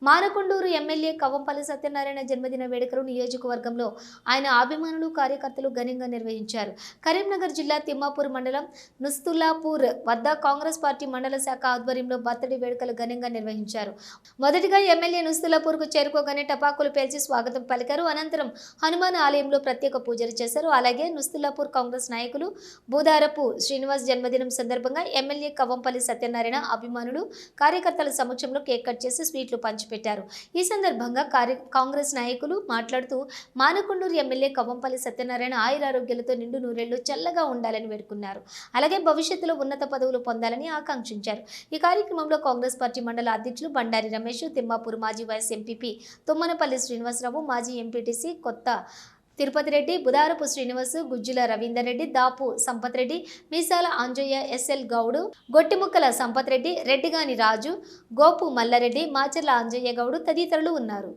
Manakondur MLA Kavvampalli Satyanarayana జన్మదిన వేడుకలు నియోజకవర్గంలో ఆయన అభిమానులు కార్యకర్తలు ఘనంగా నిర్వహించారు. కరీంనగర్ జిల్లా తిమ్మాపూర్ మండలం నుస్తుల్లాపూర్ వద్ద కాంగ్రెస్ పార్టీ మండల శాఖ ఆధ్వర్యంలో బర్త్డే వేడుకలు ఘనంగా నిర్వహించారు. మొదటిగా ఎమ్మెల్యే నుస్తుల్లాపూర్కు చేరుకోగానే టపాకులు పేల్చి స్వాగతం పలికారు. అనంతరం హనుమాన్ ఆలయంలో ప్రత్యేక పూజలు చేశారు. అలాగే నుస్తుల్లాపూర్ కాంగ్రెస్ నాయకులు బూదారపు శ్రీనివాస్ జన్మదినం సందర్భంగా ఎమ్మెల్యే కవ్వంపల్లి సత్యనారాయణ అభిమానులు కార్యకర్తల సమక్షంలో కేక్ కట్ చేసి స్వీట్లు పంచిపెట్టారు. ఈ సందర్భంగా కాంగ్రెస్ నాయకులు మాట్లాడుతూ మానకొండూరు ఎమ్మెల్యే కవ్వంపల్లి సత్యనారాయణ ఆయురారోగ్యాలతో నిండు నూరేళ్లు చల్లగా ఉండాలని వేడుకున్నారు. అలాగే భవిష్యత్తులో ఉన్నత పదవులు పొందాలని ఆకాంక్షించారు. ఈ కార్యక్రమంలో కాంగ్రెస్ పార్టీ మండల అధ్యక్షులు బండారి రమేష్, తిమ్మాపూర్ మాజీ వైస్ ఎంపీపీ తుమ్మనపల్లి శ్రీనివాసరావు, మాజీ ఎంపీటీసీ కొత్త తిరుపతి రెడ్డి, బుదారపు శ్రీనివాసు, గుజ్జుల రవీందర్ రెడ్డి, దాపు సంపత్ రెడ్డి, మీసాల అంజయ్య, ఎస్ఎల్ గౌడు, గొట్టిముక్కల సంపత్ రెడ్డి, రెడ్డిగాని రాజు, గోపు మల్లారెడ్డి, మాచర్ల అంజయ్య గౌడు తదితరులు ఉన్నారు.